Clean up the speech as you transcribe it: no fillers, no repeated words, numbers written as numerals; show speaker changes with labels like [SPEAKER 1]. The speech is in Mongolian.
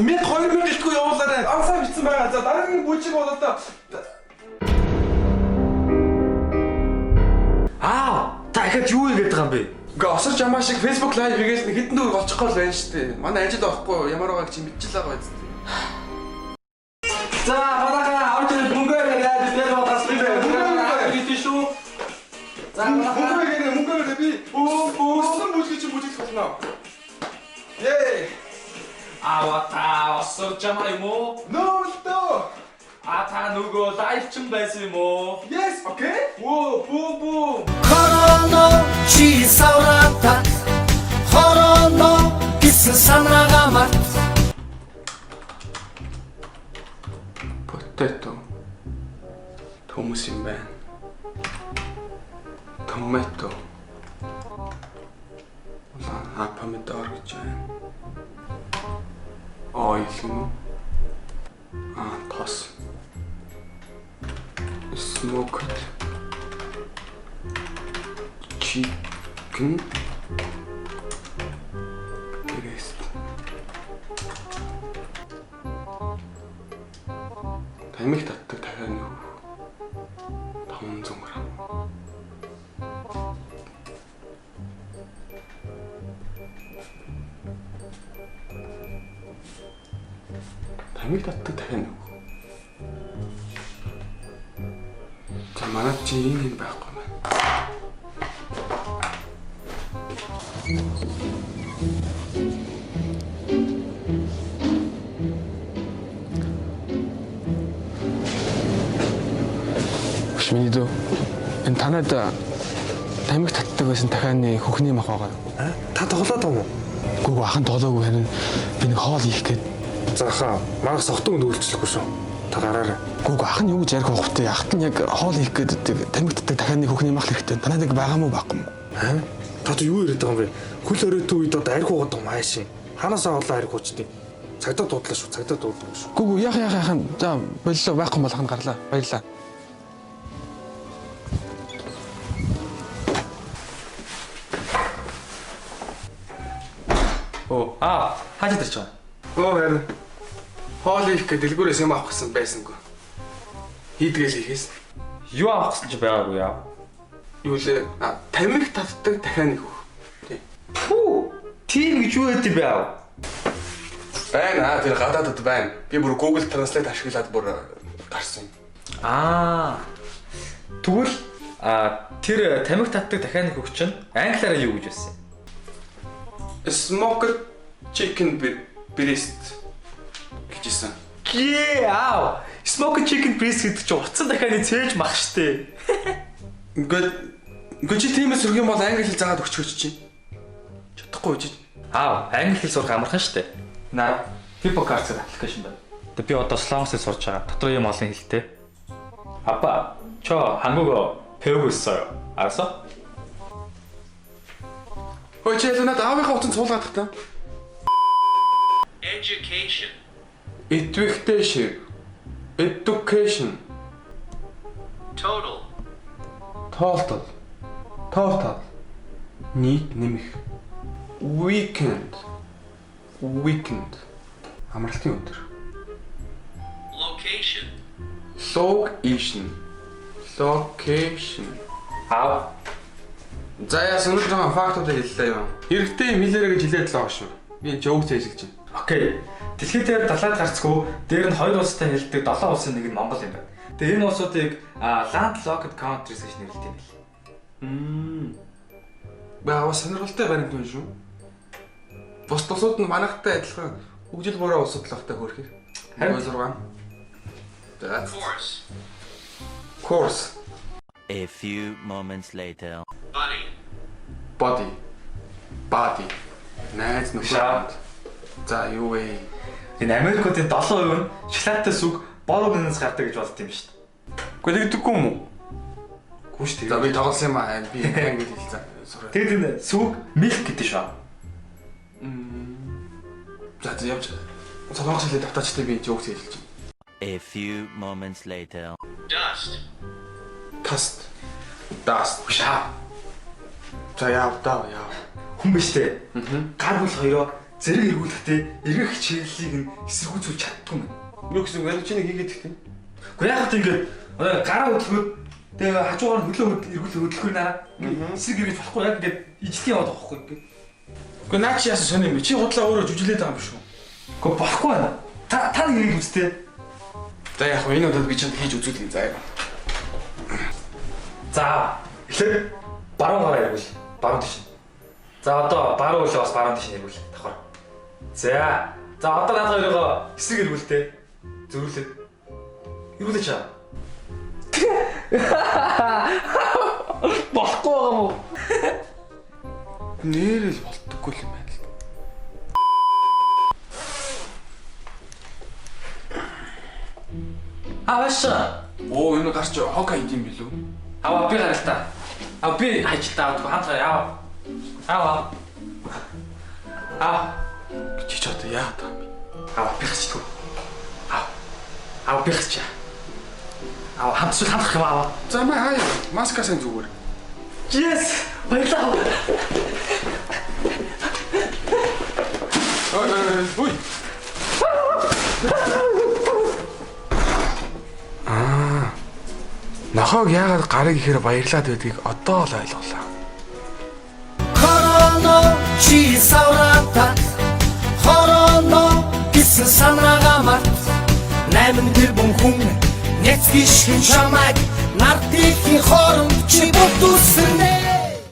[SPEAKER 1] 2000 гэлтгүй явуулаарай. Ансаа бичсэн байгаа. За дараагийн бүжиг бол одоо
[SPEAKER 2] та ихэд юу игээд байгаа юм бэ?
[SPEAKER 1] гээ осор жамаа шиг Facebook live хийгээл хэдэн дүүр болчихгоо л байна шүү дээ. Манай ажил авахгүй ямар байгааг чи мэдчихэл байгаа биз дээ. За барага орж ирэх мөнгөөр яриад дээр бодож байна. Мөнгөөр хийх шүү. За мөнгөөр би бөөсөн бүжиг чи бүжиглэх болно. Yay!
[SPEAKER 2] Та осор жамаа юм уу?
[SPEAKER 1] No.
[SPEAKER 2] Та нөгөө лайвчин байсан юм уу?
[SPEAKER 1] Yes, okay. Бүү.
[SPEAKER 3] Короно чи саврата Короно гэсэн санаагаа март
[SPEAKER 1] Potato. Томос юм байна. Tomato. Помидор гэж байна. Oil юм уу? Тос. Smoked chicken breast. Тамиг татдаг дахиад нэг 500 г. Тамиг татдаг дахиад нэг. За манай чи энэ байхгүй байна. Миний дөө энэ танад тамиг татдаг байсан дахианы хөхний мах байгаа юу?
[SPEAKER 4] Та тоглоод байгаа юм уу?
[SPEAKER 1] Гүг ахын тоглоогүй харин би нэг хоол хийх гээд.
[SPEAKER 4] Заахаа манаас огтон нүүлчлэхгүй шүү. Та гараарай.
[SPEAKER 1] Гүг ах нь юу гэж ярих вэ? Ахт нь яг хоол хийх гээд тамиг татдаг дахианы хөхний мах хэрэгтэй. Танад нэг байгаа мó байхгүй юу?
[SPEAKER 4] Та юу яриад байгаа юм бэ? Хөл өрөөтэй үед одоо арх уугаад байгаа маашийн. Ханаасаа олоо арх уучдیں۔ Цагдаа дуудлаа шүү. Цагдаа дуудлаа шүү.
[SPEAKER 1] Гүг яах. За боллоо байхгүй болох нь гарлаа. Баярлаа.
[SPEAKER 2] Хааж идэрч байгаа.
[SPEAKER 1] Харин хоол хийх гээд дэлгүүрээс юм авах гэсэн байсангүй. Хийдгээл хийхээс.
[SPEAKER 2] Юу авах гэсэн чи байгаагүй яа?
[SPEAKER 1] Юу лээ? Тамиг татдаг дахианы хөх.
[SPEAKER 2] Тийм гэж юу гэдэг бэ аа?
[SPEAKER 1] Байна. Тэр гадаадд байна. Би бүр Google Translate ашиглаад бүр гарсан юм.
[SPEAKER 2] Тэгвэл тэр тамиг татдаг дахианы хөх чинь англиараа юу гэж байсан юм?
[SPEAKER 1] Smoked chicken breast гэжсэн.
[SPEAKER 2] Smoked chicken breast гэдэг чинь утсан дахианы цээж мах штэ.
[SPEAKER 1] Ингээд чи тиймээс сурах юм бол англи хэл заагаад өгчөөч чи. Чадахгүй үжиж.
[SPEAKER 2] Англи хэл сурах амархан штэ. Наа HippoCards аппликейшн байна. Би одоо Slongs-ыг сурж байгаа. Дотор юм олон хэлтэй. 아빠, 저 한국어 배우고 있어요. 알았어?
[SPEAKER 1] Чи надад аавынхаа утсанд суулгаад тахтаа.
[SPEAKER 2] Education.
[SPEAKER 1] Education. Total. Нийт нэмэх. Weekend. Амралтын өдөр. Location. За яа сүнэл жоохон фактуудыг хэллээ юм. Хэрэгтэй юм хэлээрэй гэж хэлээд л байгаа шүү. Би жоог цэжлэж байна.
[SPEAKER 2] Окей. Дэлхийд дээр далаад гарцгүй дээр нь хоёр улстай хэлдэг 7 улсын нэг нь Монгол юм байна. Тэгээ энэ улсуудыг landlocked countries гэж нэрлэдэг юм байна.
[SPEAKER 1] Баа сонирхолтой баримт байна шүү. Бус тусууд нь манайхтай адилхан хөгжил бороо улсууд л ахтай хөөрхөр. 26. За. Course.
[SPEAKER 5] A few moments later.
[SPEAKER 1] Body. Найз нөхөд. За юу вэ?
[SPEAKER 2] Энэ Америкуудын 7% нь шоколадтай сүг бороо гэнэс гардаг гэж болд юм шүү дээ.
[SPEAKER 1] Гэхдээ юм уу?
[SPEAKER 2] Гүү шүү дээ.
[SPEAKER 1] За би тоглосон юм аа. Би англи хэлцээ.
[SPEAKER 2] Тэгэд энэ сүг milk гэдэг шүү.
[SPEAKER 1] За явж. Солонгос хэлээр давтаачтай би жоог хэлж байна.
[SPEAKER 5] A few moments later.
[SPEAKER 1] Dust. Шаа. За яав.
[SPEAKER 2] Хүн биш дээ. Гар бүл хоёроо Зэрэг эргүүлэхдээ эргэх хичээллийг нь эсэргүүцүүлж чаддгүй юм.
[SPEAKER 1] Юу гэсэн үг чи нэг хийгээд ихтэй.
[SPEAKER 2] Гэхдээ яг л ингээд гараа хөдөлгөөд тэгээ хажуугаар хөлөө хөдөлгөөр нараа эсрэг эргэж болохгүй яг ингээд ижлээ яваад байгаа байхгүй.
[SPEAKER 1] Гэхдээ наа чи яасан сони юм бэ? Чи худлаа өөрөө жүжиглээд байгаа юм биш үү?
[SPEAKER 2] Гэхдээ болохгүй байна. Та нэг юм үзтээ.
[SPEAKER 1] За яг энэ удаад би чамд хийж үзүүлнэ заа.
[SPEAKER 2] За эхлээд баруун гараа эргүүл. Баруун тийш. За одоо баруун хөлөө бас баруун тийш эргүүл. Давхар. За одоо наад хоёроо эсрэг эргүүлтэй. Зөрүүлээд. Эргүүлээч аа. Болохгүй байгаа мó.
[SPEAKER 1] Нэрэл болтгоо юм байна л.
[SPEAKER 2] Аваашаа.
[SPEAKER 1] Оо энэ гарч хог хайд юм билүү?
[SPEAKER 2] Аваа би гарал та. Би хажилтаа авдаг хамтраа яа.
[SPEAKER 1] Чи ч одоо яа таа юм.
[SPEAKER 2] Би гарчдаг. Би гарчаа. Хамтрах юм аваа.
[SPEAKER 1] За маа хаяа. Маска сайн зүгээр.
[SPEAKER 2] Yes! Баярлалаа.
[SPEAKER 1] Ой. Нохог яагаад гарыг ихээр баярлаад байдгийг одоо л ойлголаа.
[SPEAKER 3] Хороно чи саврата хороно гэсэн санаагаа 8 тэрбум хүн нэцгийшин чамайг нартихийн хоромт чи бодусне